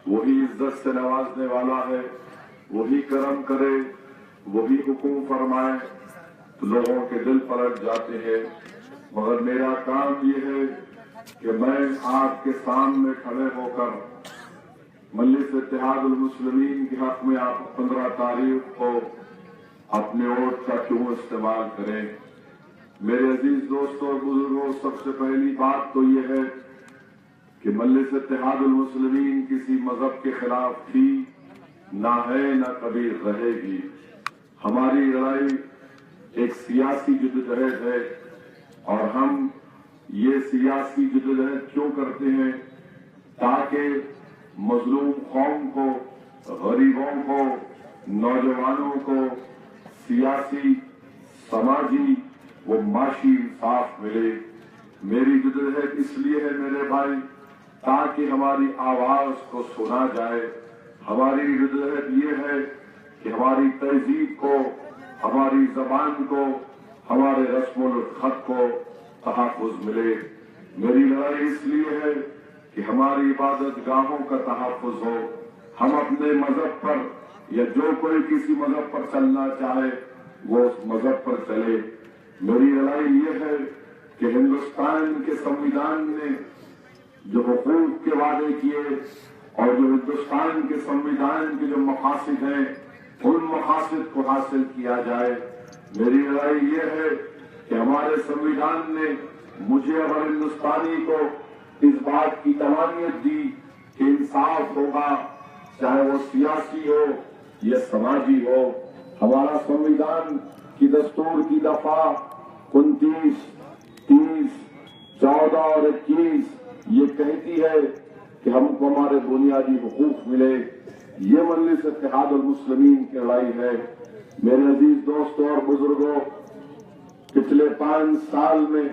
वही इज्जत से नवाजने वाला है, वही करम करे, वही हुक्म फरमाए तो लोगों के दिल पलट जाते हैं। मगर मेरा काम ये है कि मैं आपके सामने खड़े होकर मजलिस इत्तेहादुल मुस्लिमीन के हक में आप 15 तारीख को अपने वोट का क्यों इस्तेमाल करें। मेरे अजीज दोस्तों और बुजुर्गों, सबसे पहली बात तो ये है कि मजलिस इत्तेहादुल मुस्लिमीन किसी मजहब के खिलाफ थी, ना है, ना कभी रहेगी। हमारी लड़ाई एक सियासी जद्दोजहद है और हम ये सियासी जद्दोजहद क्यों करते हैं, ताकि मजलूम कौम को, गरीबों को, नौजवानों को सियासी, समाजी व माशी इंसाफ मिले। मेरी जद्दोजहद इसलिए है मेरे भाई, ताकि हमारी आवाज को सुना जाए। हमारी जद्दोजहद ये है कि हमारी तहजीब को, हमारी जबान को, हमारे रस्म खत को तहफ़्फ़ुज़ मिले। मेरी लड़ाई इसलिए है कि हमारी इबादत गाहों का तहफ़्फ़ुज़ हो। हम अपने मजहब पर या जो कोई किसी मजहब पर चलना चाहे वो उस मजहब पर चले। मेरी लड़ाई ये है कि हिंदुस्तान के संविधान ने जो हुकूक के वादे किए और जो हिंदुस्तान के संविधान के जो मकासद हैं, उन मकासद को हासिल किया जाए। मेरी लड़ाई ये है कि हमारे संविधान ने मुझे और हिंदुस्तानी को इस बात की तमानियत दी कि इंसाफ होगा, चाहे वो सियासी हो या समाजी हो। हमारा संविधान की दस्तूर की दफा 29, 30, 14 और 21 ये कहती है कि हमको हमारे बुनियादी हुकूक मिले। ये मजलिस इत्तेहादुल मुस्लिमीन की लड़ाई है। मेरे अजीज दोस्तों और बुजुर्गों, पिछले 5 साल में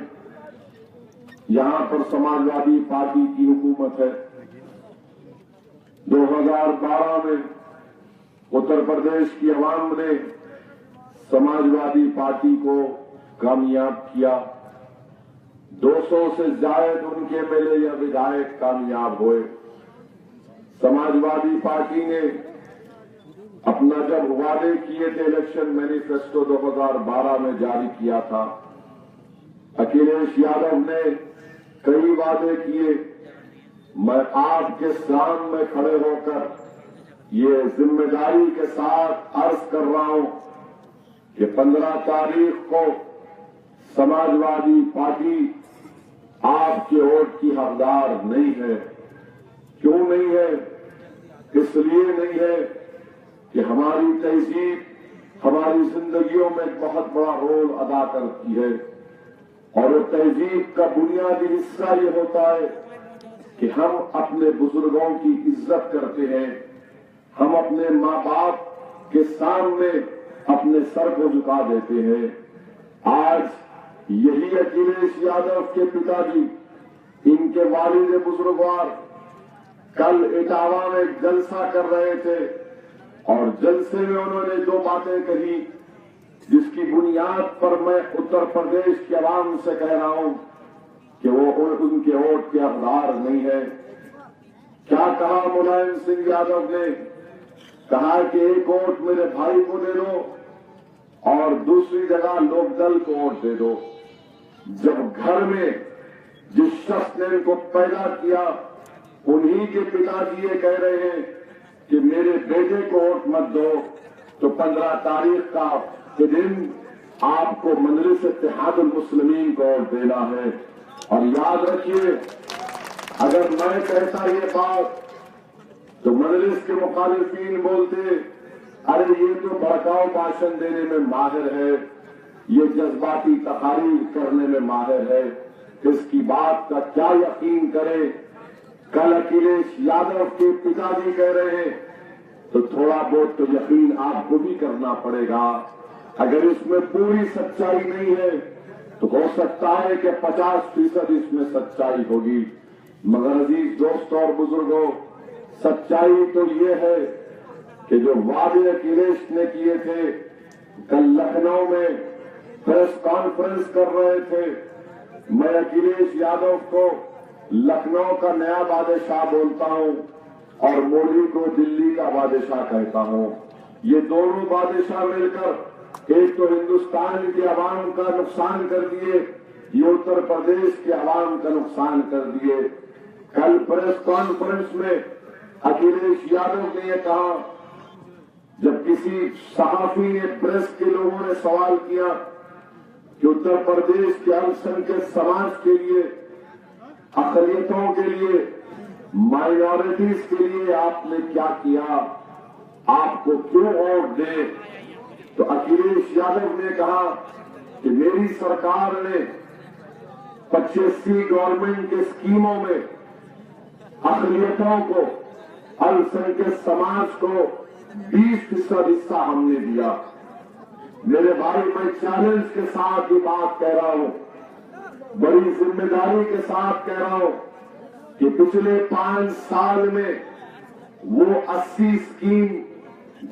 यहां पर समाजवादी पार्टी की हुकूमत है। 2012 में उत्तर प्रदेश की अवाम ने समाजवादी पार्टी को कामयाब किया। 200 से ज्यादा उनके एमएलए या विधायक कामयाब हुए। समाजवादी पार्टी ने अपना जब वादे किए थे, इलेक्शन मैनिफेस्टो 2012 में जारी किया था, अखिलेश यादव ने कई वादे किए। मैं आपके सामने खड़े होकर ये जिम्मेदारी के साथ अर्ज कर रहा हूं कि 15 तारीख को समाजवादी पार्टी आपके वोट की हकदार नहीं है। क्यों नहीं है? इसलिए नहीं है कि हमारी तहजीब हमारी जिंदगियों में एक बहुत बड़ा रोल अदा करती है और वो तहजीब का बुनियादी हिस्सा ये होता है कि हम अपने बुजुर्गों की इज्जत करते हैं। हम अपने माँ बाप के सामने अपने सर को झुका देते हैं। आज यही अखिलेश यादव के पिताजी, इनके वालिद बुजुर्गवार कल इटावा में जलसा कर रहे थे और जलसे में उन्होंने जो बातें कही, जिसकी बुनियाद पर मैं उत्तर प्रदेश के आवाम से कह रहा हूं कि वो उनके वोट के हकदार नहीं है। क्या कहा मुलायम सिंह यादव ने? कहा कि एक वोट मेरे भाई को दे दो और दूसरी जगह लोकदल को वोट दे दो। जब घर में जिस शख्स ने इनको पैदा किया उन्हीं के पिताजी ये कह रहे हैं कि मेरे बेटे को वोट मत दो, तो 15 तारीख का के दिन आपको मजलिस इत्तेहादुल मुस्लिमीन को वोट देना है। और याद रखिए, अगर मैं कहता ये बात तो मजलिस के मुखालिफिन बोलते, अरे ये तो भड़काऊ भाषण देने में माहिर है, ये जज्बाती तकारीर करने में माहिर है, इसकी बात का क्या यकीन करे। कल अखिलेश यादव के पिताजी कह रहे हैं तो थोड़ा बहुत तो यकीन आपको भी करना पड़ेगा। अगर इसमें पूरी सच्चाई नहीं है तो हो सकता है कि 50% इसमें सच्चाई होगी। मगर अजीज दोस्तों और बुजुर्गों, सच्चाई तो ये है कि जो वादे अखिलेश ने किए थे, कल लखनऊ में प्रेस कॉन्फ्रेंस कर रहे थे। मैं अखिलेश यादव को लखनऊ का नया बादशाह बोलता हूं। और मोदी को दिल्ली का बादशाह कहता हूं। ये दोनों बादशाह मिलकर एक तो हिंदुस्तान के अवाम का नुकसान कर दिए, ये उत्तर प्रदेश के अवाम का नुकसान कर दिए। कल प्रेस कॉन्फ्रेंस में अखिलेश यादव ने यह कहा, जब किसी सहाफी ने प्रेस के लोगों ने सवाल किया कि उत्तर प्रदेश के अल्पसंख्यक समाज के लिए, अक़लियतों के लिए, माइनॉरिटीज के लिए आपने क्या किया, आपको क्यों वोट दे, तो अखिलेश यादव ने कहा कि मेरी सरकार ने 85 गवर्नमेंट के स्कीमों में अक़लियतों को, अल्पसंख्यक समाज को 20% हिस्सा हमने दिया। मेरे भाई, मैं चैलेंज के साथ ये बात कह रहा हूं, बड़ी जिम्मेदारी के साथ कह रहा हूं कि पिछले 5 साल में वो 80 स्कीम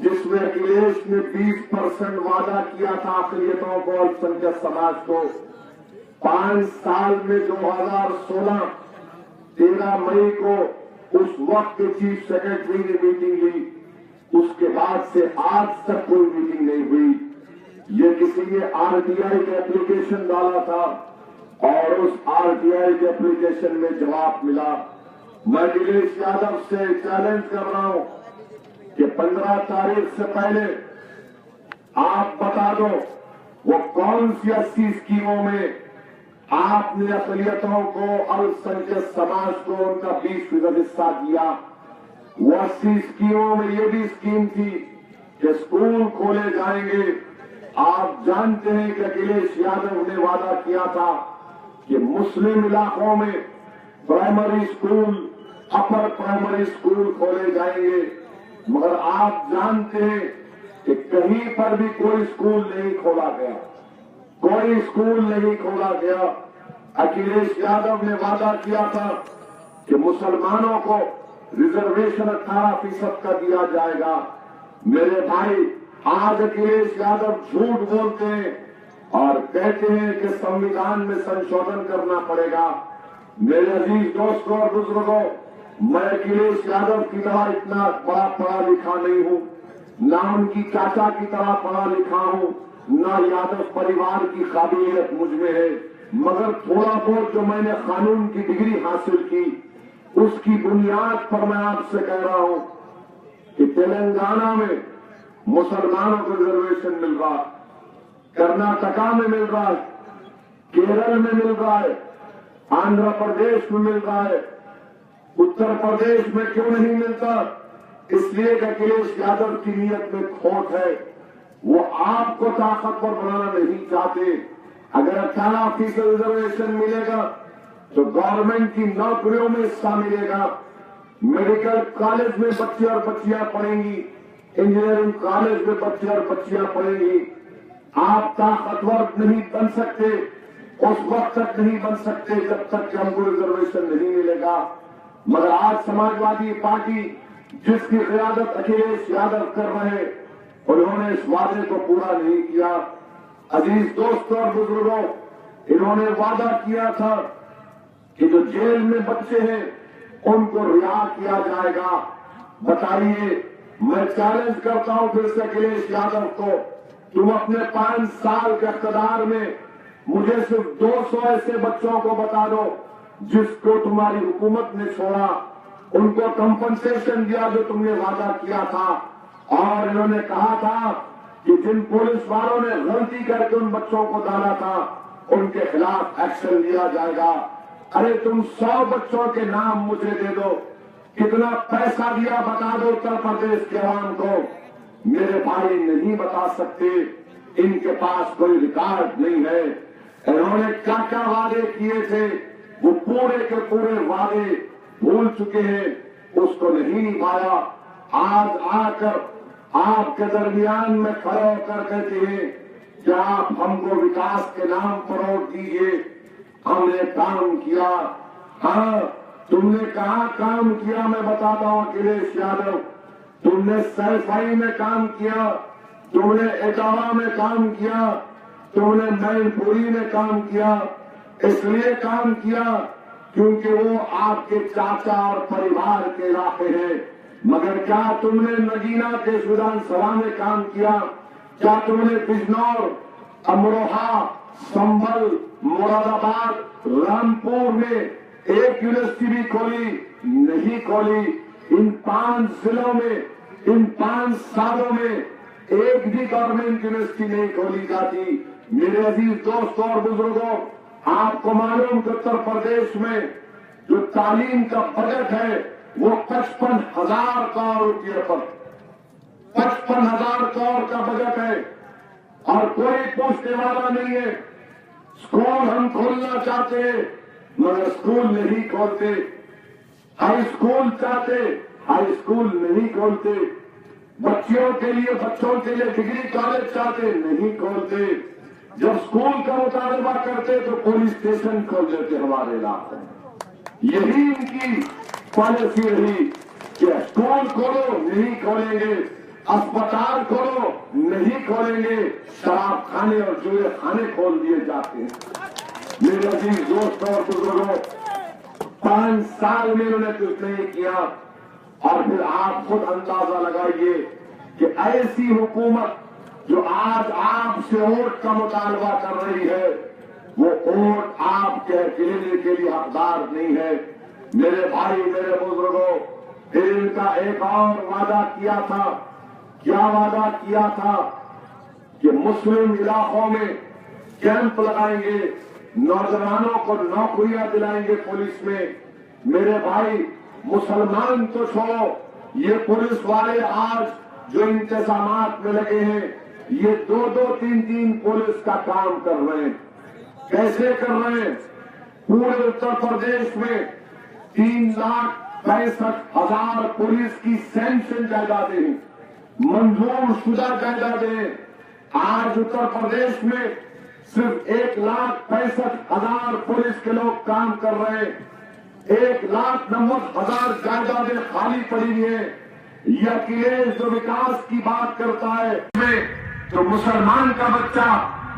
जिसमें अखिलेश ने 20% वादा किया था अक़लियतों को, अल्पसंख्यक समाज को, 5 साल में 2016 13 मई को उस वक्त के चीफ सेक्रेटरी ने मीटिंग ली, उसके बाद से आज तक कोई मीटिंग नहीं हुई। ये किसी ने आरटीआई का एप्लीकेशन डाला था और उस आरटीआई के एप्लीकेशन में जवाब मिला। मैं अखिलेश यादव से चैलेंज कर रहा हूं कि 15 तारीख से पहले आप बता दो वो कौन सी 80 स्कीमों में आपने अक़लियतों को, अल्पसंख्यक समाज को उनका 20% हिस्सा दिया। वो 80 स्कीमों में ये भी स्कीम थी कि स्कूल खोले जाएंगे। आप जानते हैं कि अखिलेश यादव ने वादा किया था कि मुस्लिम इलाकों में primary school, upper primary school खोले जाएंगे, मगर आप जानते हैं कि कहीं पर भी कोई स्कूल नहीं खोला गया, कोई स्कूल नहीं खोला गया। अखिलेश यादव ने वादा किया था कि मुसलमानों को रिजर्वेशन 18% का दिया जाएगा। मेरे भाई, आज अखिलेश यादव झूठ बोलते हैं और कहते हैं कि संविधान में संशोधन करना पड़ेगा। मेरे अजीज दोस्तों और बुजुर्गों, मैं अखिलेश यादव की तरह इतना बड़ा पढ़ा लिखा नहीं हूं, ना उनकी चाचा की तरह पढ़ा लिखा हूं, ना यादव परिवार की काबिलियत मुझ में है, मगर थोड़ा बहुत जो मैंने कानून की डिग्री हासिल की, उसकी बुनियाद पर मैं आपसे कह रहा हूं कि तेलंगाना में मुसलमानों को रिजर्वेशन मिल रहा है, कर्नाटका में मिल रहा है, केरल में मिल रहा है, आंध्र प्रदेश में मिल रहा है, उत्तर प्रदेश में क्यों नहीं मिलता? इसलिए कि अखिलेश यादव की नीयत में खोट है। वो आपको ताकतवर बनाना नहीं चाहते। अगर 18% रिजर्वेशन मिलेगा तो गवर्नमेंट की नौकरियों में हिस्सा मिलेगा, मेडिकल कॉलेज में बच्चे और बच्चियां पढ़ेंगी, इंजीनियरिंग कॉलेज में बच्चे और बच्चियां पढ़ेंगी। आप ताकतवर नहीं बन सकते, उस वक्त तक नहीं बन सकते जब तक कि हमको रिजर्वेशन नहीं मिलेगा। मगर आज समाजवादी पार्टी जिसकी क़यादत अखिलेश यादव कर रहे, उन्होंने इस वादे को पूरा नहीं किया। अजीज दोस्तों और बुजुर्गों, इन्होंने वादा किया था कि जो जेल में बच्चे हैं उनको रिहा किया जाएगा। बताइए, मैं चैलेंज करता हूं फिर से अखिलेश यादव को, तुम अपने 5 साल के इक़्तिदार में मुझे सिर्फ 200 ऐसे बच्चों को बता दो जिसको तुम्हारी हुकूमत ने छोड़ा, उनको कंपनसेशन दिया जो तुमने वादा किया था। और इन्होंने कहा था कि जिन पुलिस वालों ने गलती करके उन बच्चों को डाला था उनके खिलाफ एक्शन लिया जाएगा। अरे तुम 100 बच्चों के नाम मुझे दे दो, कितना पैसा दिया बता दो उत्तर प्रदेश के अवाम को। मेरे भाई नहीं बता सकते, इनके पास कोई रिकॉर्ड नहीं है। इन्होंने क्या क्या वादे किए थे, वो पूरे के पूरे वादे भूल चुके हैं, उसको नहीं निभाया। आज आकर आपके दरमियान में खड़े होकर कहते हैं कि आप हमको विकास के नाम पर वोट दीजिए, हमने काम किया। हाँ, तुमने कहा काम किया, मैं बताता हूं अखिलेश यादव, तुमने सैफई में काम किया, तुमने इटावा में काम किया, तुमने मैनपुरी में काम किया। इसलिए काम किया क्योंकि वो आपके चाचा और परिवार के इलाके हैं। मगर क्या तुमने नगीना के विधानसभा में काम किया? क्या तुमने बिजनौर, अमरोहा, संभल, मुरादाबाद, रामपुर में एक यूनिवर्सिटी भी खोली? नहीं खोली। इन 5 जिलों में, इन 5 सालों में एक भी गवर्नमेंट यूनिवर्सिटी नहीं खोली जाती। मेरे अजीज दोस्तों और बुजुर्गों, आपको मालूम कि उत्तर प्रदेश में जो तालीम का बजट है वो 55,000 करोड़ रुपये पर, 55,000 करोड़ का बजट है और कोई पूछने वाला नहीं है। स्कूल हम खोलना चाहते हैं मगर स्कूल नहीं खोलते। हाई स्कूल चाहते, हाई स्कूल नहीं खोलते। बच्चों के लिए डिग्री कॉलेज चाहते, नहीं खोलते। जब स्कूल का मुतालबा करते तो पुलिस स्टेशन खोल देते हमारे इलाके में। यही इनकी पॉलिसी रही कि स्कूल खोलो, नहीं खोलेंगे। अस्पताल खोलो, नहीं खोलेंगे। शराब खाने और जुए खाने खोल दिए जाते हैं। मेरे अजीज दोस्तों और बुजुर्गों, 5 साल में उन्होंने कुछ नहीं किया और फिर आप खुद अंदाजा लगाइए कि ऐसी हुकूमत जो आज आपसे वोट का मुतालबा कर रही है, वो वोट आपके लेने के लिए हकदार नहीं है। मेरे भाई, मेरे बुजुर्गों, फिर इनका एक और वादा किया था। क्या वादा किया था? कि मुस्लिम इलाकों में कैंप लगाएंगे, नौजवानों को नौकरियां दिलाएंगे पुलिस में। मेरे भाई, मुसलमान तो छोड़ो, ये पुलिस वाले आज जो इंतजामात में लगे हैं, ये 2-2, 3-3 पुलिस का काम कर रहे हैं। कैसे कर रहे हैं? पूरे उत्तर प्रदेश में 3,65,000 पुलिस की सैंक्शन जायदादें, मंजूर शुदा जायदादें। आज उत्तर प्रदेश में सिर्फ 1,65,000 पुलिस के लोग काम कर रहे हैं। 1,90,000 जायदादें खाली पड़ी हुई है। ये अखिलेश जो विकास की बात करता है, तो मुसलमान का बच्चा,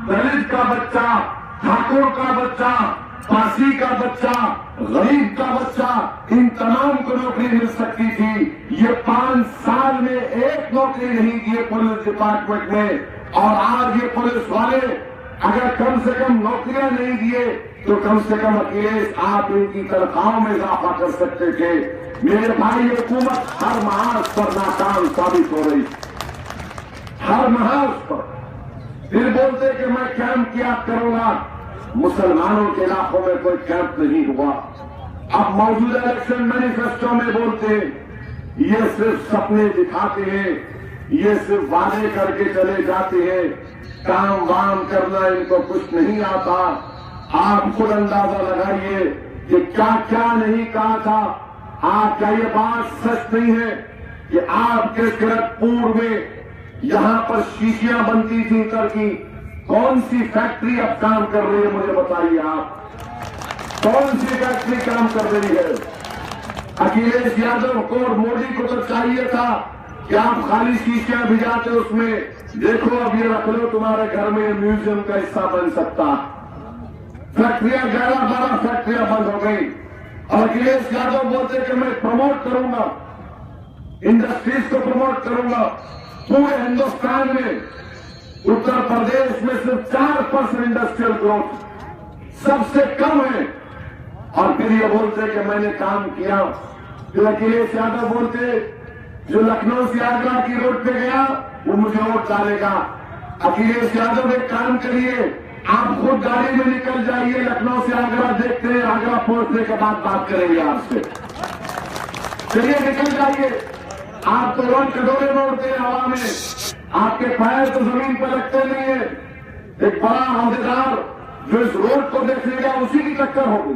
दलित का बच्चा, ठाकुर का बच्चा, पासी का बच्चा, गरीब का बच्चा, इन तमाम को नौकरी मिल सकती थी। ये 5 साल में एक नौकरी नहीं दी है पुलिस डिपार्टमेंट में। और आज ये पुलिस वाले अगर कम से कम नौकरियां नहीं दिए तो कम से कम अखिलेश आप इनकी तनख्वाहों में इजाफा कर सकते थे। मेरे भाई, ये हुकूमत हर महाज पर नाकाम साबित हो रही, हर महाज पर। फिर बोलते कि मैं कैंप किया करूंगा। मुसलमानों के इलाकों में कोई कैंप नहीं हुआ। अब मौजूदा इलेक्शन मैनिफेस्टो में बोलते हैं, ये सिर्फ सपने दिखाते हैं, ये सिर्फ वादे करके चले जाते हैं, काम वाम करना इनको कुछ नहीं आता। आप खुद अंदाजा लगाइए कि क्या क्या नहीं कहा था। क्या ये बात सच नहीं है कि आपके किरतपुर में यहां पर शीशियां बनती थी इतर की? कौन सी फैक्ट्री अब काम कर रही है? मुझे बताइए आप, कौन सी फैक्ट्री काम कर रही है? अखिलेश यादव को और मोदी को तो चाहिए था कि आप खाली शीशियां भिजाते उसमें, देखो अब ये रख लो तुम्हारे घर में, म्यूजियम का हिस्सा बन सकता। फैक्ट्रियां 11-12 फैक्ट्रियां बंद हो गई और अखिलेश यादव बोलते कि मैं प्रमोट करूंगा, इंडस्ट्रीज को प्रमोट करूंगा। पूरे हिंदुस्तान में उत्तर प्रदेश में सिर्फ 4% इंडस्ट्रियल ग्रोथ सबसे कम है। और फिर ये बोलते कि मैंने काम किया। फिर अखिलेश यादव बोलते जो लखनऊ से आगरा की रोड पे गया वो मुझे वोट डालेगा। अखिलेश यादव एक काम करिए, आप खुद गाड़ी में निकल जाइए, लखनऊ से आगरा देखते हैं, आगरा पहुंचने के बाद बात करेंगे आपसे। चलिए निकल जाइए। आप तो रोज कटोरे मोड़ते हैं हवा में, आपके पैर तो जमीन पर लगते नहीं है। एक बड़ा अहदेदार जो इस रोड को देख लेगा उसी की टक्कर होगी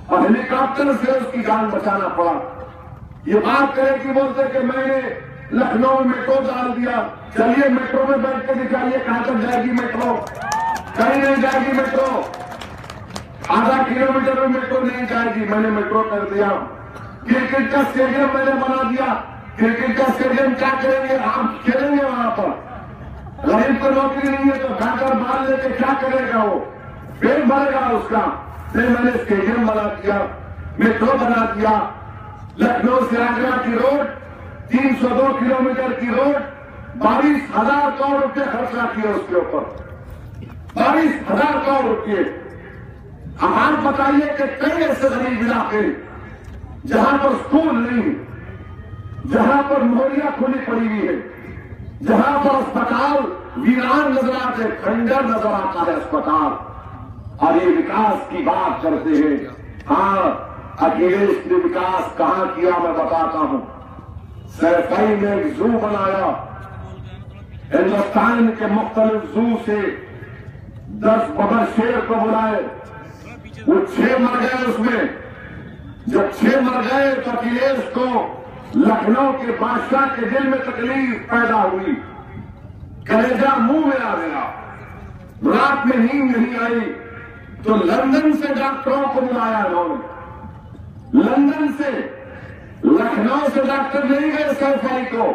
और हेलीकॉप्टर से उसकी जान बचाना पड़ा। ये बात करे कि बोलते कि मैंने लखनऊ में मेट्रो डाल दिया। चलिए मेट्रो में बैठ के दिखाइए कहां तक जाएगी मेट्रो? कहीं नहीं जाएगी मेट्रो। आधा किलोमीटर में मेट्रो नहीं जाएगी। मैंने मेट्रो कर दिया। क्रिकेट का स्टेडियम मैंने बना दिया। क्रिकेट का स्टेडियम क्या करेंगे? आप खेलेंगे वहां पर। गरीब को नौकरी नहीं है तो खाकर बाल लेके क्या करेगा? वो पेट भरेगा उसका। फिर मैंने स्टेडियम बना दिया, मेट्रो बना दिया, लखनऊ से आगरा की रोड 302 किलोमीटर की रोड 22,000 करोड़ रुपए खर्चा किया उसके ऊपर, 22,000 करोड़ रुपए। अब आप बताइए कि कई ऐसे गरीब इलाके जहां पर स्कूल नहीं, जहां पर मोहरिया खुली पड़ी हुई है, जहां पर अस्पताल वीरान नजर आते, खंडर नजर आता है अस्पताल, और ये विकास की बात करते हैं। हाँ, अखिलेश ने विकास कहां किया मैं बताता हूं। सैफई में एक जू बनाया, हिंदुस्तान के मुख्तलिफ जू से 10 बबर शेर को बुलाए, वो 6 मर गए उसमें। जब 6 मर गए तो अखिलेश को लखनऊ के बादशाह के दिल में तकलीफ पैदा हुई, कलेजा मुंह में आ गया, रात में नींद नहीं आई, तो लंदन से डॉक्टरों को बुलाया उन्होंने। लंदन से, लखनऊ से डॉक्टर नहीं गए सैफई को,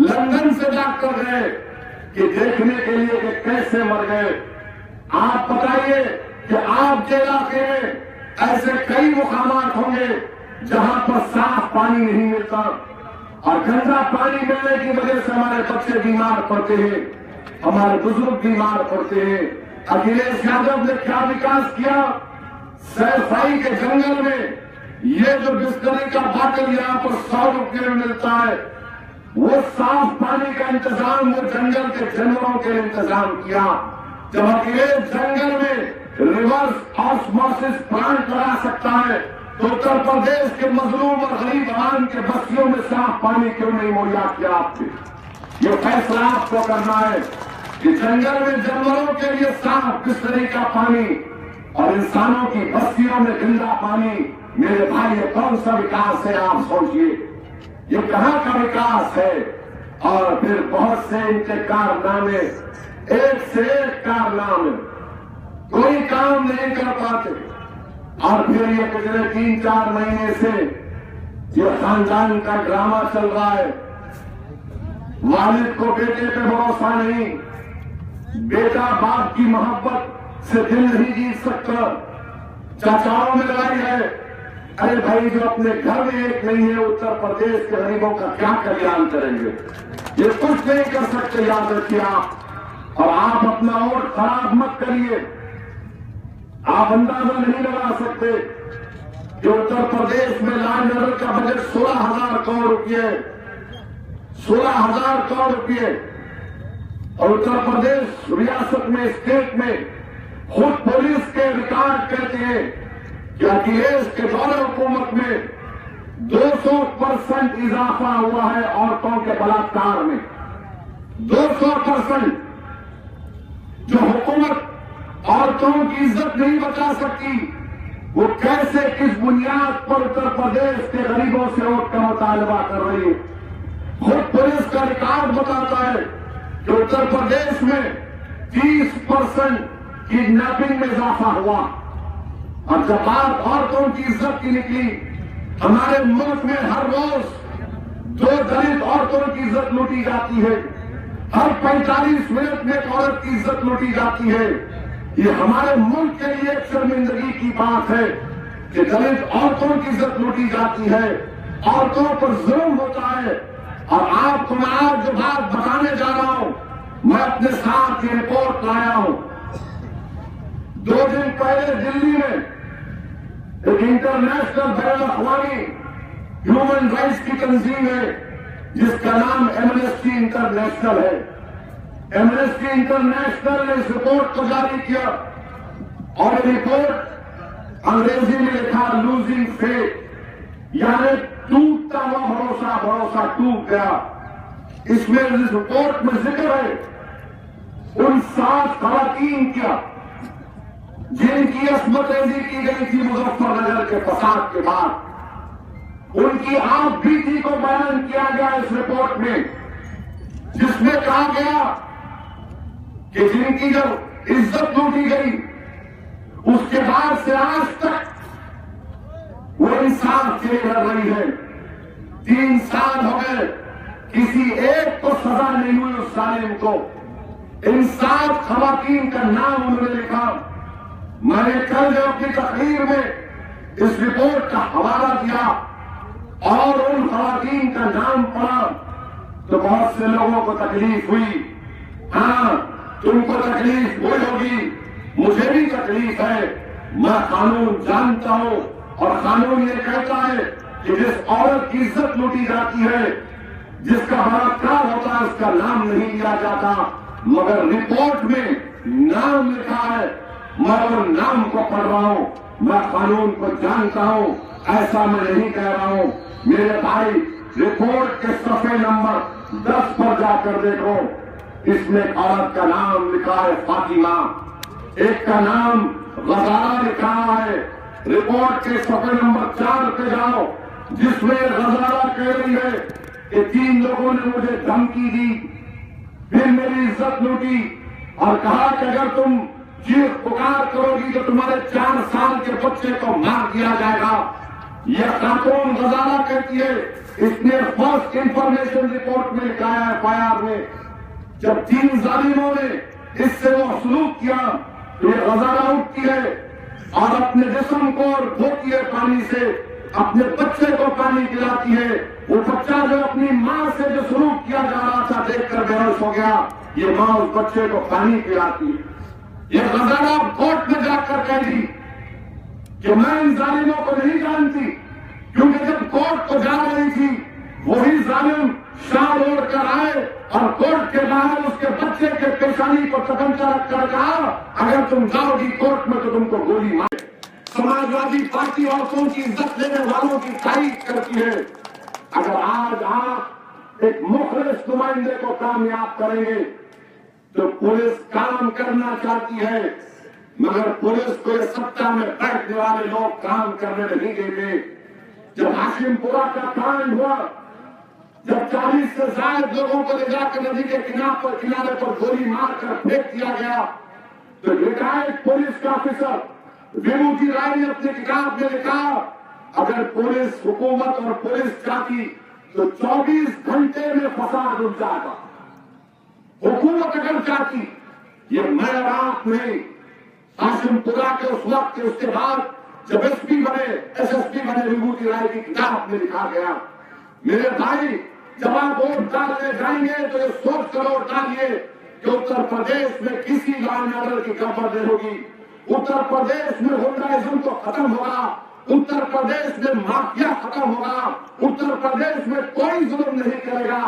लंदन से डॉक्टर गए कि देखने के लिए कि कैसे मर गए। आप बताइए कि आपके इलाके में ऐसे कई मुकामात होंगे जहां पर साफ पानी नहीं मिलता, और गंदा पानी मिलने की वजह से हमारे बच्चे बीमार पड़ते हैं, हमारे बुजुर्ग बीमार पड़ते हैं। अखिलेश यादव ने क्या विकास किया? सैफई के जंगल में ये जो बिस्लरी का बाटल यहां पर 100 रुपये में मिलता है, वो साफ पानी का इंतजाम वो जंगल के जानवरों के लिए इंतजाम किया। जब अखिलेश जंगल में रिवर्स ऑस्मोसिस प्लांट लगा सकता है, तो उत्तर प्रदेश के मजलूम और गरीब आवाम के बस्तियों में साफ पानी क्यों नहीं मुहैया किया आपने? ये फैसला आपको करना है कि जंगल में जानवरों के लिए साफ बिस्लरी का पानी और इंसानों की बस्तियों में गंदा पानी। मेरे भाई, ये कौन सा विकास है? आप सोचिए, ये कहां का विकास है? और फिर बहुत से इनके कारनामे, एक से एक कारनामे, कोई काम नहीं कर पाते। और फिर ये पिछले 3-4 महीने से ये खानदान का ड्रामा चल रहा है। वालिद को बेटे पे भरोसा नहीं, बेटा बाप की मोहब्बत से दिल नहीं जीत सकता, चाचाओं में लड़ाई है। अरे भाई, जो अपने घर में एक नहीं है, उत्तर प्रदेश के गरीबों का क्या कल्याण करेंगे? ये कुछ नहीं कर सकते, याद रखिए आप। और आप अपना वोट खराब मत करिए। आप अंदाजा नहीं लगा सकते कि उत्तर प्रदेश में लॉ एंड ऑर्डर का बजट 16,000 करोड़ रुपये, 16,000 करोड़ रुपये। और उत्तर प्रदेश रियासत में, स्टेट में खुद पुलिस के रिकॉर्ड कहते हैं कि अखिलेश के दौरे हुकूमत में 200% इजाफा हुआ है औरतों के बलात्कार में, 200%। जो हुकूमत औरतों की इज्जत नहीं बचा सकती, वो कैसे, किस बुनियाद पर उत्तर प्रदेश के गरीबों से वोट का मुतालबा कर रही है? खुद पुलिस का रिकॉर्ड बताता है कि उत्तर प्रदेश में 30% किडनैपिंग में इजाफा हुआ। और जब बात औरतों की इज्जत की निकली, हमारे मुल्क में हर रोज 2 दलित औरतों की इज्जत लूटी जाती है, हर 45 मिनट में एक औरत की इज्जत लूटी जाती है। ये हमारे मुल्क के लिए एक शर्मिंदगी की बात है कि दलित औरतों की इज्जत लूटी जाती है, औरतों पर जुल्म होता है। और आपको मैं आज जो बात बताने जा रहा हूं, मैं अपने साथ ये रिपोर्ट लाया हूं। 2 दिन पहले दिल्ली में एक इंटरनेशनल बैन अखवामी ह्यूमन राइट्स की तंजीम है जिसका नाम एमनेस्टी इंटरनेशनल है। एमनेस्टी इंटरनेशनल ने इस रिपोर्ट को जारी किया, और रिपोर्ट अंग्रेजी में लिखा लूजिंग फेथ, यानी टूटता हुआ भरोसा, भरोसा टूट गया। इसमें इस रिपोर्ट में जिक्र है उन 7 खवातीन का जिनकी अस्मत-रेजी की गई थी मुजफ्फरनगर के फसाद के बाद। उनकी आप बीती को बयान किया गया इस रिपोर्ट में, जिसमें कहा गया कि जिनकी जब इज्जत लूटी गई, उसके बाद से आज तक वो इंसाफ के लिए लड़ रही है। 3 साल हो गए, किसी एक को सजा नहीं हुई उस जालिम को। इन 7 खवातीन का नाम उन्होंने लिखा, मैंने कल जो अपनी तकरीर में इस रिपोर्ट का हवाला दिया और उन खवातीन का नाम पढ़ा तो बहुत से लोगों को तकलीफ हुई। हाँ, तुमको तकलीफ हुई होगी, मुझे भी तकलीफ है। मैं कानून जानता हूं और कानून ये कहता है कि जिस औरत की इज्जत लूटी जाती है, जिसका बलात्कार होता है, उसका नाम नहीं लिया जाता, मगर रिपोर्ट में नाम लिखा है। मैं उन नाम को पढ़ रहा हूं, मैं कानून को जानता हूं, ऐसा मैं नहीं कह रहा हूं। मेरे भाई, रिपोर्ट के सफे नंबर 10 पर जाकर देखो, इसमें औरत का नाम लिखा है फातिमा, एक का नाम गजारा लिखा है। रिपोर्ट के सफे नंबर 4 पे जाओ, जिसमें गजारा कह रही है कि 3 लोगों ने मुझे धमकी दी, फिर मेरी इज्जत लूटी और कहा कि अगर तुम चीख पुकार करोगी तो तुम्हारे 4 साल के बच्चे को मार दिया जाएगा। यह खातून गजारा कहती है। इसने फर्स्ट इंफॉर्मेशन रिपोर्ट में लिखा है एफआईआर में, जब 3 जालिमों ने इससे वो सलूक किया तो ये गजारा उठती है और अपने जिस्म को धोती है पानी से, अपने बच्चे को पानी पिलाती है। वो बच्चा जो अपनी मां से जो सलूक किया जा रहा था देखकर बेहोश हो गया, ये मां उस बच्चे को पानी पिलाती है। ये गजारा कोर्ट में जाकर कह दी कि मैं इन जालिमों को नहीं जानती, क्योंकि जब कोर्ट को जा रही थी वही जालिम शाल ओढ़कर आए और कोर्ट के बाहर उसके बच्चे के पेशानी पर तकंचा रखकर कहा, अगर तुम जाओगी कोर्ट में तो तुमको गोली मारे। समाजवादी पार्टी औरतों की इज्जत लेने वालों की तारीफ करती है। अगर आज आप एक मुखलिस नुमाइंदे को कामयाब करेंगे तो पुलिस काम करना चाहती है, मगर पुलिस को ये सत्ता में बैठने वाले लोग काम करने नहीं देते। जब हाशिमपुरा का कांड हुआ, जब 40 से ज्यादा लोगों को ले जाकर नदी के किनारे पर गोली मारकर फेंक दिया गया, तो रिटायर्ड पुलिस का ऑफिसर विभूति राय ने अपनी किताब में लिखा, अगर पुलिस हुकूमत और पुलिस चाहती तो 24 घंटे में फसाद उठ जाता। हुकूमत अगर चाहती, ये मैं रात में हाशिमपुरा के उस वक्त के उसके बाद जब एसपी बने, एसएसपी बने, विभूति राय की किताब में लिखा गया। मेरे भाई, जब आप वोट डालने जाएंगे तो ये सोच कर वोट डालिए कि उत्तर प्रदेश में किसी लॉ एंड ऑर्डर की गड़बड़ नहीं होगी, उत्तर प्रदेश में गुंडाइज्म तो खत्म होगा, उत्तर प्रदेश में माफिया खत्म होगा, उत्तर प्रदेश में कोई जुल्म नहीं करेगा,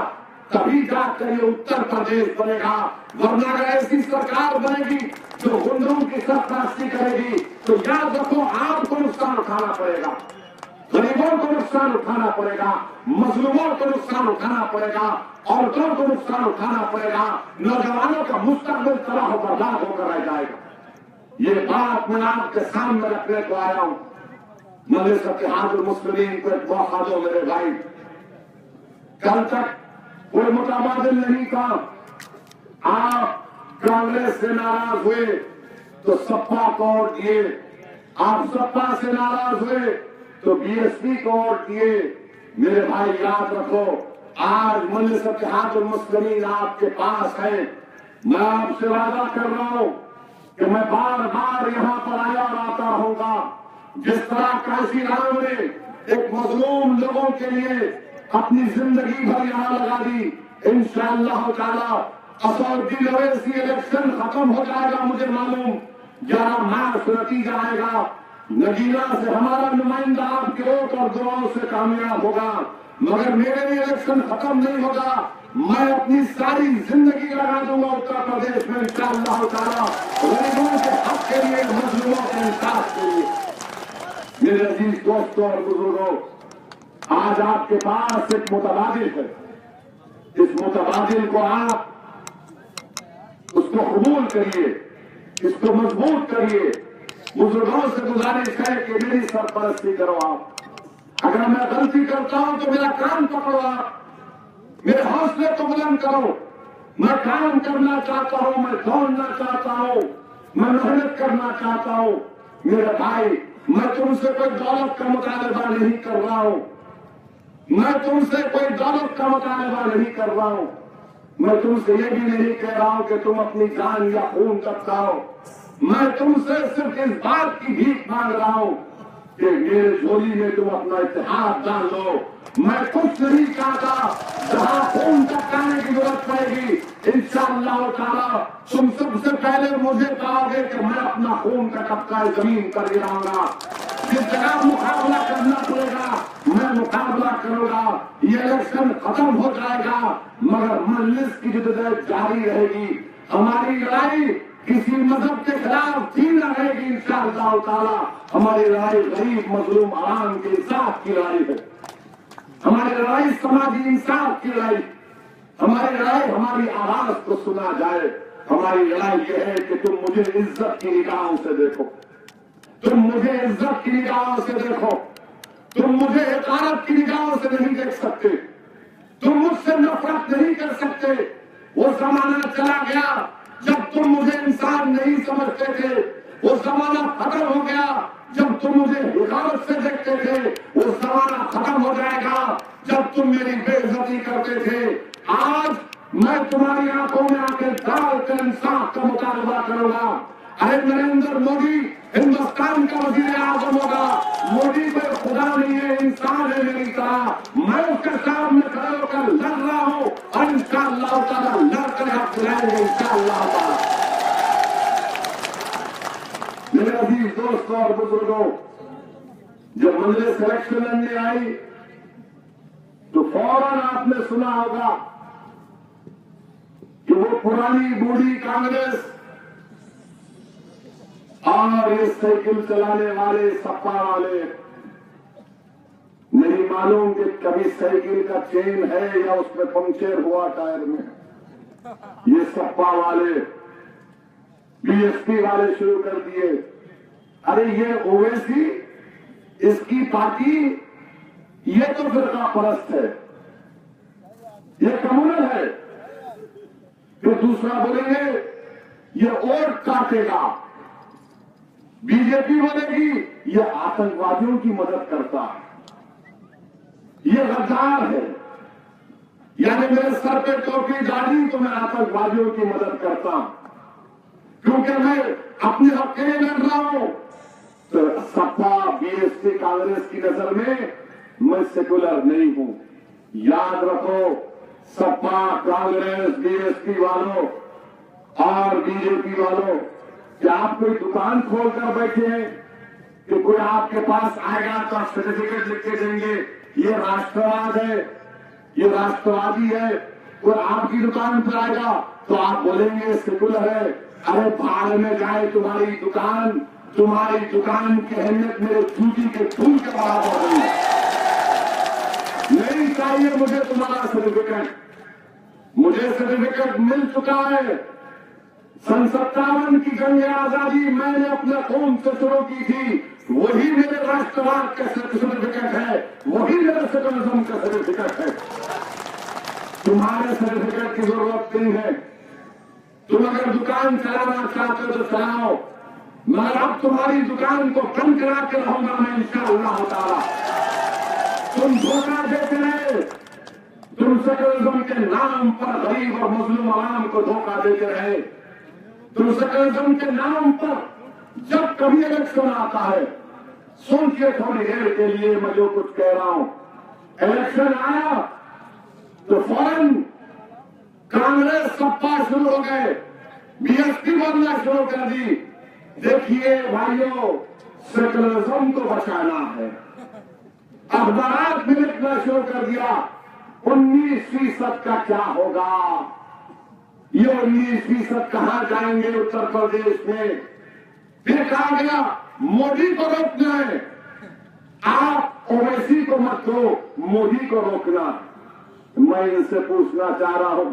तभी जाकर ये उत्तर प्रदेश बनेगा। वरना अगर ऐसी सरकार बनेगी जो गुंडों की सरपरस्ती करेगी तो याद रखो, आपको नुकसान उठाना पड़ेगा, गरीबों को नुकसान उठाना पड़ेगा, मजलूमों को नुकसान उठाना पड़ेगा, औरतों को नुकसान उठाना पड़ेगा, नौजवानों का मुस्तकबिल तबाह बर्बाद होकर रह जाएगा। ये बात मैं आपके सामने रखने को आया हूं। मजलिस इत्तेहादुल मुस्लिमीन को एक मौका दो मेरे भाई। कल तक कोई मुतबादिल नहीं था। आप कांग्रेस से नाराज हुए तो सपा को वोट दिए, आप सपा से नाराज हुए तो बीएसपी को वोट दिए। मेरे भाई याद रखो, आज मजलिस इत्तेहादुल मुस्लिमीन आपके पास है। मैं आपसे वादा कर रहा हूं कि मैं बार बार यहाँ पर आया और आता रहूंगा। जिस तरह काशी राम ने एक मजलूम लोगों के लिए अपनी जिंदगी भर यहाँ लगा दी, इंशाअल्लाह ताला असौदी ओवैसी इलेक्शन खत्म हो जाएगा। मुझे मालूम 11 मार्च नतीजा आएगा, नगीना से हमारा नुमाइंदा आपके वोट और दुआओं से कामयाब होगा, मगर मेरे लिए इलेक्शन खत्म नहीं होगा। मैं अपनी सारी जिंदगी लगा दूंगा उत्तर प्रदेश में इंशाअल्लाह ताला गरीबों के हक के लिए, मजलूमों के इंसाफ के लिए। मेरे अजीज दोस्तों और बुजुर्गों, आज आपके पास एक मुतबादिल है। इस मुतबादिल को आप उसको कबूल करिए, इसको मजबूत करिए। बुजुर्गों से गुजारिश है कि मेरी सरपरस्ती करो आप। अगर मैं गलती करता हूं तो मेरा काम पकड़ो आप, मेरे हौसले को बुलंद करो। मैं काम करना चाहता हूं, मैं दौड़ना चाहता हूं, मैं मेहनत करना चाहता हूं। मेरे भाई, मैं तुमसे कोई दौलत का मुतालबा नहीं कर रहा हूं, मैं तुमसे कोई दौलत का मुतालबा नहीं कर रहा हूं। मैं तुमसे ये भी नहीं कह रहा हूं कि तुम अपनी जान या खून तपकाओ। मैं तुमसे सिर्फ इस बात की भीख मांग रहा हूं कि मेरे झोली में तुम अपना इतिहास डाल लो। मैं कुछ नहीं चाहता, जहां खून टपकाने की जरूरत पड़ेगी इंशाअल्लाह ताला तुम सबसे पहले मुझे कहोगे कि मैं अपना खून का टपका जमीन पर गिराऊंगा। जिस जगह मुकाबला करना पड़ेगा मैं मुकाबला करूंगा। ये इलेक्शन खत्म हो जाएगा मगर मजलिस की जिद्दत जारी रहेगी। हमारी लड़ाई किसी मजहब के खिलाफ थी न रहेगी इंशाअल्लाह ताला। हमारी लड़ाई गरीब मजलूम आवाम के इंसाफ की लड़ाई है। हमारी लड़ाई समाजी इंसाफ की लड़ाई। हमारी लड़ाई हमारी आवाज को सुना जाए। हमारी लड़ाई यह है कि तुम मुझे इज्जत की निगाहों से देखो, तुम मुझे इज्जत की निगाहों से देखो। तुम मुझे हिकारत की निगाहों से नहीं देख सकते, तुम मुझसे नफरत नहीं कर सकते। वो जमाना चला गया जब तुम मुझे इंसान नहीं समझते थे। वो जमाना खत्म हो गया जब तुम मुझे हिकारत से देखते थे। वो जमाना खत्म हो जाएगा जब तुम मेरी बेइज्जती करते थे। आज मैं तुम्हारी आंखों में आके डाल कर इंसाफ का मुकाबला करूंगा। अरे नरेंद्र मोदी हिंदुस्तान का वजीर आजम होगा। मोदी कोई खुदा नहीं है, इंसान है मेरी तरह। मैं उसके सामने खड़े होकर लड़ रहा हूं और इंशाअल्लाह ताला लड़कर आप दिलाएंगे इंशाअल्लाह ताला। मेरे अजीज दोस्तों और बुजुर्गों, जब मजलिस इलेक्शन लड़ने आई तो फौरन आपने सुना होगा कि वो पुरानी बूढ़ी कांग्रेस और ये साइकिल चलाने वाले सपा वाले, नहीं मालूम कि कभी साइकिल का चेन है या उसमें पंक्चर हुआ टायर में, ये सपा वाले बीएसपी वाले शुरू कर दिए। अरे ये ओवैसी, इसकी पार्टी, ये तो फिरका परस्त है, ये कम्युनल है। फिर दूसरा बोलेंगे ये वोट काटेगा। बीजेपी बोलेगी ये आतंकवादियों की मदद करता है, ये गद्दार है। यानी मेरे सर पे टोपी डाली तो मैं आतंकवादियों की मदद करता हूं क्योंकि मैं अपने हक के लिए लड़ रहा हूं। तो सपा बीएसपी कांग्रेस की नजर में मैं सेकुलर नहीं हूं। याद रखो, सपा कांग्रेस बीएसपी वालों और बीजेपी वालों, क्या आप कोई दुकान खोलकर बैठे हैं कि कोई आपके पास आएगा तो आप सर्टिफिकेट लिख के देंगे ये राष्ट्रवाद है, ये राष्ट्रवादी है। कोई आपकी दुकान पर आएगा तो आप बोलेंगे सेकुलर है। अरे भाड़ में जाए तुम्हारी दुकान, तुम्हारी दुकान की अहमियत मेरे जूती के फूल के बराबर नहीं। नहीं चाहिए मुझे तुम्हारा सर्टिफिकेट, मुझे सर्टिफिकेट मिल चुका है। सन 57 की जंग आजादी मैंने अपने खून से शुरू की थी, वही मेरे राष्ट्रवाद का सर्टिफिकेट है, वही मेरे सेकुलरिज्म का सर्टिफिकेट है। तुम्हारे सर्टिफिकेट की जरूरत नहीं है। तुम अगर दुकान चलाना चाहते हो तो चलाओ, मगर अब तुम्हारी दुकान को बंद करा के रहूंगा मैं इंशाअल्लाह ताला। तुम धोखा देते रहे, तुम सेकुलरिज्म के नाम पर गरीब और मुस्लिम आवाम को धोखा देते रहे। तुम सेकुलरिज्म के नाम पर जब कभी इलेक्शन आता है, सोचिए थोड़ी देर के लिए मैं जो कुछ कह रहा हूं। इलेक्शन आया तो फौरन कांग्रेस सपा शुरू हो गए, बीएसपी बनना शुरू कर दी। देखिए भाइयों, सेकुलरिज्म को बचाना है। अखबारात में लिखना शुरू कर दिया 19% का क्या होगा, ये 19% कहां जाएंगे उत्तर प्रदेश में। फिर कहा गया मोदी को रोकना है, आप ओवैसी को मत दो, मोदी को रोकना। मैं इनसे पूछना चाह रहा हूं,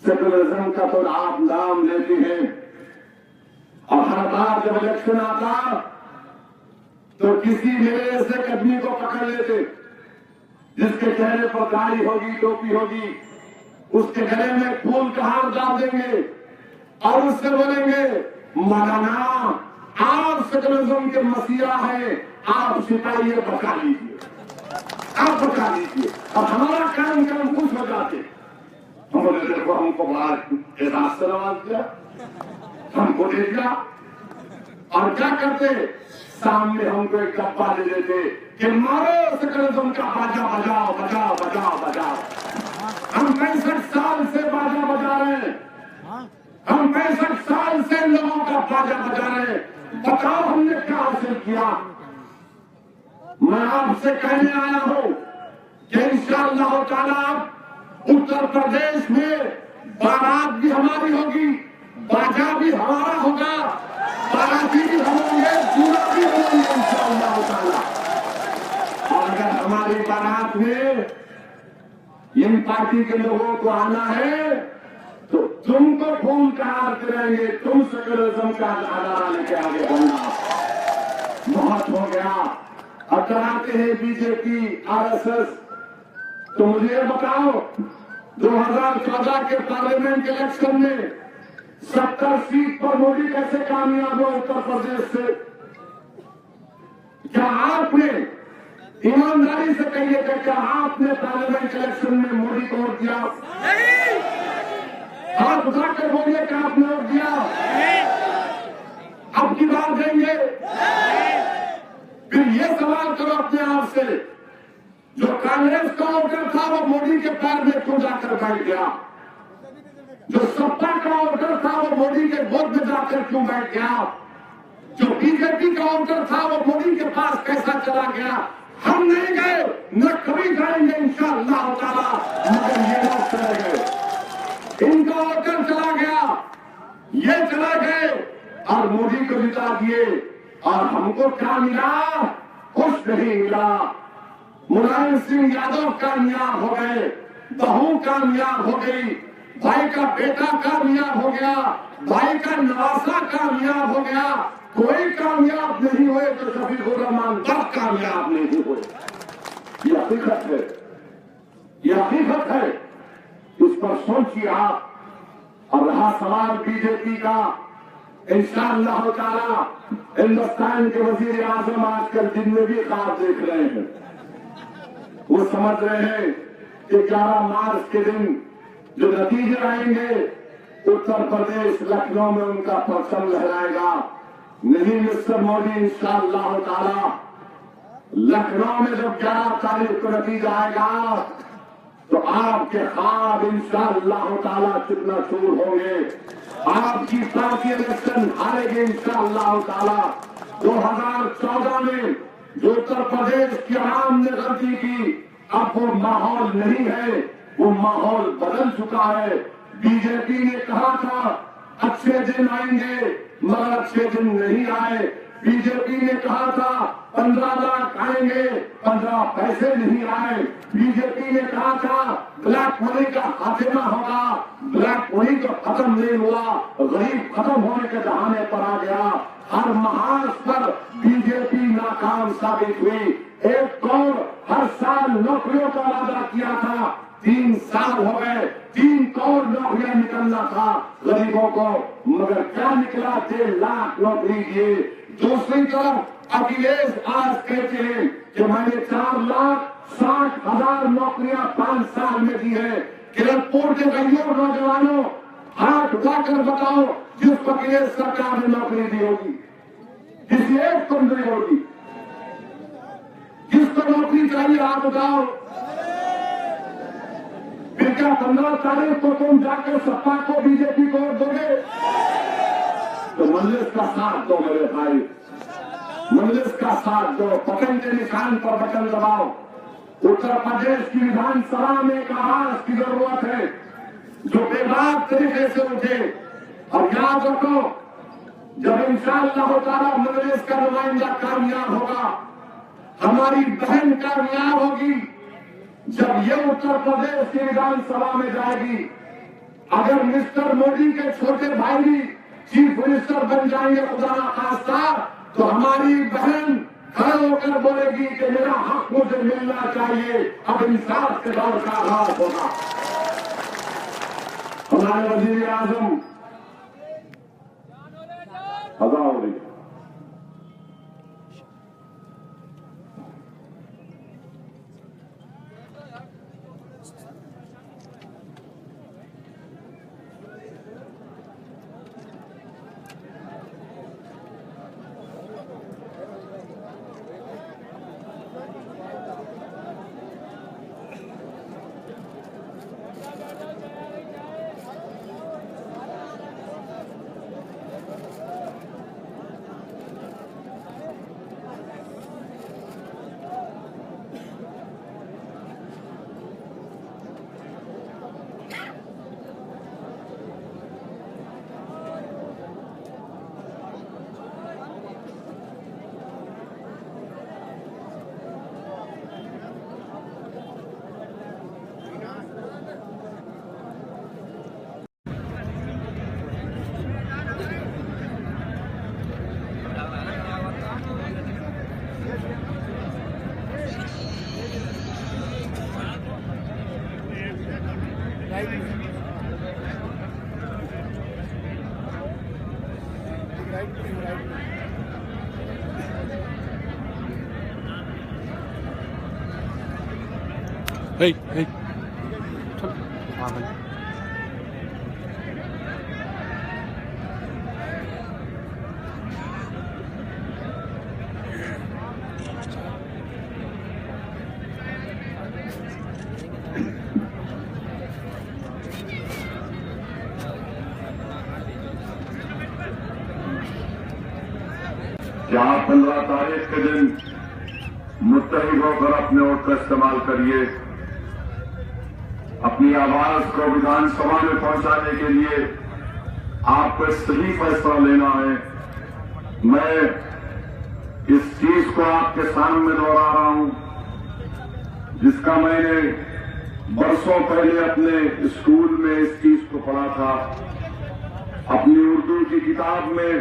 सेकुलरिज्म का तो आप नाम लेते हैं और हर बार जब इलेक्शन आता तो किसी मेरे ऐसे आदमी को पकड़ लेते जिसके चेहरे पर दाढ़ी होगी, टोपी होगी, उसके गले में फूल का हार डाल देंगे और उससे बोलेंगे मौलाना आप सेकुलरिज्म के मसीहा है, आप सिपाही बचा लीजिए, आप बचा लीजिए। और हमारा काम खुश हो जाते। हम बोले देखो हमको बड़ा एजाज से नवाज दिया, हमको दे दिया। और क्या करते, सामने हमको एक डब्बा दे देते कि मारो सेकुलरिज्म का बाजा बजाओ बजाओ बजाओ बजाओ। हम 65 साल से बाजा बजा रहे हैं, हम 65 साल से लोगों का बाजा बजा रहे हैं। बताओ हमने क्या हासिल किया। मैं आपसे कहने आया हूं कि इंशाअल्लाह ताला उत्तर प्रदेश में बारात भी हमारी होगी, बाजा भी हमारा होगा, बाराती भी हम होंगे, दूल्हा भी हम होंगे इंशाअल्लाह ताला। और अगर हमारी बारात में इन पार्टी के लोगों को आना है तो तुमको खून का हार करेंगे, तुम सेकुलरिज्म का आधार लेके आगे बढ़ना। बहुत हो गया। अब कराते हैं बीजेपी आरएसएस। तो मुझे बताओ 2014 के पार्लियामेंट इलेक्शन में 70 सीट पर मोदी कैसे कामयाब हुआ उत्तर प्रदेश से? क्या आपने ईमानदारी से कहिए कि क्या आपने पार्लियामेंट इलेक्शन में मोदी को वोट दिया? हाथ उठाकर बोलिए कि आपने वोट दिया? अब की बात देंगे? फिर ये सवाल करो अपने आप से, जो कांग्रेस का वोटर था वो मोदी के पैर में क्यों जाकर बैठ गया? जो सत्ता का वोटर था वो मोदी के वोट में जाकर क्यों बैठ गया? जो बीजेपी का वोटर था वो मोदी के पास कैसा चला गया? हम नहीं गए, न कभी जाएंगे इंशाअल्लाह ताला, मगर ये लोग चले गए। इनका वोटर चला गया, ये चला गए और मोदी को जिता दिए। और हमको क्या मिला? कुछ नहीं मिला। मुलायम सिंह यादव कामयाब हो गए, बहू कामयाब हो गई, भाई का बेटा कामयाब हो गया, भाई का नवासा कामयाब हो गया। कोई कामयाब नहीं हुए तो शफीकुर रहमान तब कामयाब नहीं हुए। ये हकीकत है, ये हकीकत है। इस पर सोचिए आप। और रहा सवाल बीजेपी का, इंशाअल्लाह ताला हिंदुस्तान के वजीर आजम आजकल जिनमें भी ख्वाब देख रहे हैं, वो समझ रहे हैं कि 11 मार्च के दिन जो नतीजे आएंगे उत्तर प्रदेश लखनऊ में उनका परचम लहराएगा। नहीं मिस्टर मोदी, इंशाअल्लाह ताला लखनऊ में जब 11 तारीख को नतीजा आएगा तो आपके ख्वाब इंशाअल्लाह ताला कितना चूर होंगे। आपकी पार्टी इलेक्शन हारेगी इंशाअल्लाह ताला। 2014 में जो उत्तर प्रदेश की आवाम ने गलती की, अब वो माहौल नहीं है, वो माहौल बदल चुका है। बीजेपी ने कहा था अच्छे दिन आएंगे, मगर अच्छे दिन नहीं आए। बीजेपी ने कहा था 15 लाख आएंगे, 15 पैसे नहीं आए। बीजेपी ने कहा था ब्लैक मनी का खात्मा होगा, ब्लैक मनी तो खत्म नहीं हुआ, गरीब खत्म होने के बहाने पर आ गया। हर महाज पर बीजेपी नाकाम साबित हुई। एक करोड़ हर साल नौकरियों का वादा किया था, 3 साल हो गए, 3 करोड़ नौकरियां निकलना था गरीबों को, मगर क्या निकला? 1.5 लाख नौकरी दिए। दूसरी तरफ अखिलेश आज कहते हैं कि मैंने 4,60,000 नौकरियां 5 साल में दी है। किरतपुर के गरीब नौजवानों, हाथ उठाकर बताओ जिस अखिलेश सरकार ने नौकरी दी होगी, किसी एक को नहीं होगी। जिसको नौकरी चाहिए हाथ उठाओ। फिर क्या 15 तारीख को तुम जाकर सपा को, बीजेपी को वोट दोगे? तो मजलिस का साथ दो मेरे भाई, मजलिस का साथ दो। बटन के निशान पर बटन दबाओ। उत्तर प्रदेश की विधानसभा में एक आवाज की जरूरत है जो बेबाक तरीके से उठे। और याद रखो, जब इंशाअल्लाह ताला मजलिस का नुमाइंदा कामयाब होगा, हमारी बहन कामयाब होगी, जब ये उत्तर प्रदेश की विधानसभा में जाएगी, अगर मिस्टर मोदी के छोटे भाई भी चीफ मिनिस्टर बन जाएंगे खुदा ना खास्ता, तो हमारी बहन खड़े होकर बोलेगी कि मेरा हक मुझे मिलना चाहिए। अब इंसाफ के दौर का आगाज होगा। हमारे वजीर आजम अदा हो रही है। Hey, hey. चल, हाँ भाई। क्या 15 तारीख के दिन मुत्तहिद होकर अपने वोट का इस्तेमाल करिए। अपनी आवाज को विधानसभा में पहुंचाने के लिए आपको सही फैसला लेना है। मैं इस चीज को आपके सामने दोहरा रहा हूं, जिसका मैंने बरसों पहले अपने स्कूल में इस चीज को पढ़ा था। अपनी उर्दू की किताब में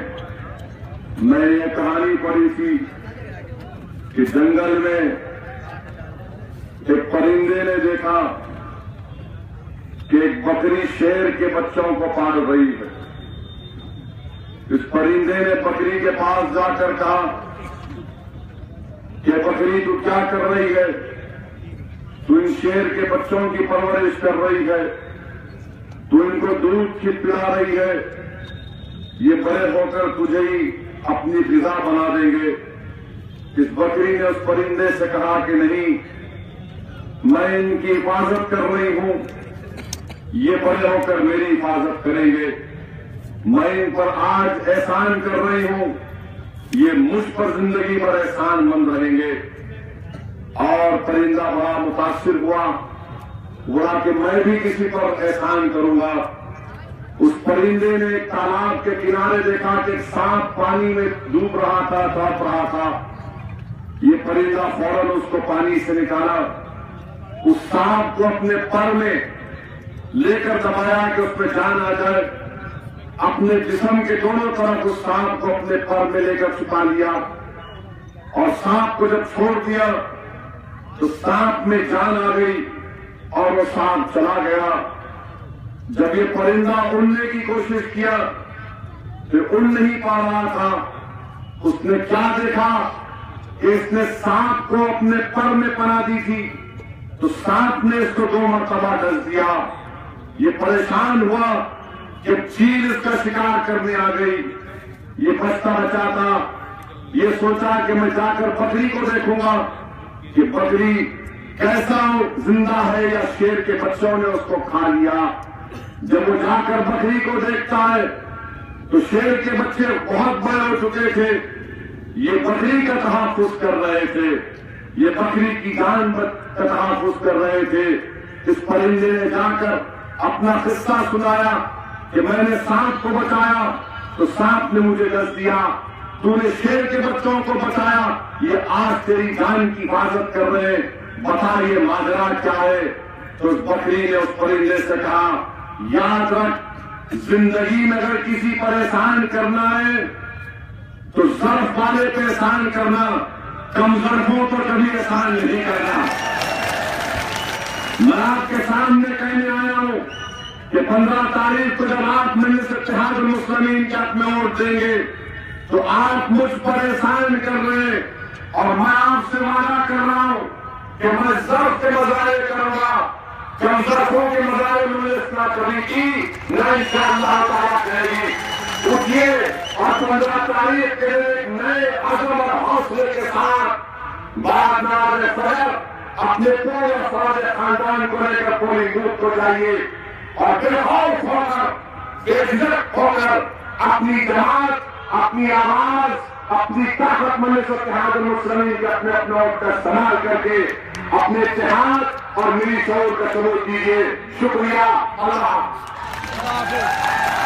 मैंने ये कहानी पढ़ी थी कि जंगल में एक परिंदे ने देखा कि एक बकरी शेर के बच्चों को पाल रही है। इस परिंदे ने बकरी के पास जाकर कहा कि बकरी तू क्या कर रही है? तू इन शेर के बच्चों की परवरिश कर रही है, तू इनको दूध पिला रही है, ये बड़े होकर तुझे ही अपनी ग़िज़ा बना देंगे। इस बकरी ने उस परिंदे से कहा कि नहीं, मैं इनकी हिफाजत कर रही हूं, ये बड़े होकर मेरी हिफाजत करेंगे। मैं इन पर आज एहसान कर रही हूं, ये मुझ पर जिंदगी भर एहसानमंद रहेंगे। और परिंदा बड़ा मुतासिर हुआ, बोला कि मैं भी किसी पर एहसान करूंगा। उस परिंदे ने एक तालाब के किनारे देखा कि एक सांप पानी में डूब रहा था, तड़प रहा था। ये परिंदा फौरन उसको पानी से निकाला, उस सांप को अपने पर में लेकर दबाया कि उसमें जान आ जाए। अपने जिस्म के दोनों तरफ उस सांप को अपने पर में लेकर छुपा लिया और सांप को जब छोड़ दिया तो सांप में जान आ गई और वो सांप चला गया। जब ये परिंदा उड़ने की कोशिश किया तो उड़ नहीं पा रहा था। उसने क्या देखा कि इसने सांप को अपने पर में पना दी थी, तो सांप ने इसको 2 मरतबा डस दिया। ये परेशान हुआ कि चील इसका शिकार करने आ गई। ये बचता बचाता ये सोचा कि मैं जाकर बकरी को देखूंगा कि बकरी कैसा जिंदा है या शेर के बच्चों ने उसको खा लिया। जब वो जाकर बकरी को देखता है तो शेर के बच्चे बहुत बड़े हो चुके थे। ये बकरी का तहफ्फुज़ कर रहे थे, ये बकरी की जान का तहफ्फुज़ कर रहे थे। इस परिंदे ने जाकर अपना किस्सा सुनाया कि मैंने सांप को बचाया तो सांप ने मुझे डस दिया, तूने शेर के बच्चों को बचाया, ये आज तेरी जान की हिफाजत कर रहे हैं, बता ये माजरा क्या है? तो उस बकरी ने उस परिंदे से कहा, याद रख, जिंदगी में अगर किसी पर एहसान करना है तो ज़र्फ वाले पे एहसान करना, कम ज़र्फों पर कभी एहसान नहीं करना। मैं आपके सामने कहने आया हूं कि 15 तारीख को जब आप मजलिस इत्तेहाद मुस्लिमीन के हक में वोट देंगे तो आप मुझ पर एहसान कर रहे हैं और मैं आपसे वादा कर रहा हूं कि मैं ज़र्फ के मज़ारे करूंगा, कम ज़र्फों के मज़ारे में इतना कभी की न इंशाअल्लाह ताला करेगी। उठिए और 15 तारीख के एक नए अज़म और हौसले के साथ बाद में फजर अपने पूरे फौज खानदान को लेकर पोलिंग बूथ को जाइए और बेखौफ होकर, बेझिझक होकर अपनी जमात, अपनी आवाज, अपनी ताकत मजलिस इत्तेहाद मुस्लिमीन के अपने वोट का इस्तेमाल करके अपने इत्तेहाद और मिली शऊर का सबूत दीजिए। शुक्रिया। अल्लाह।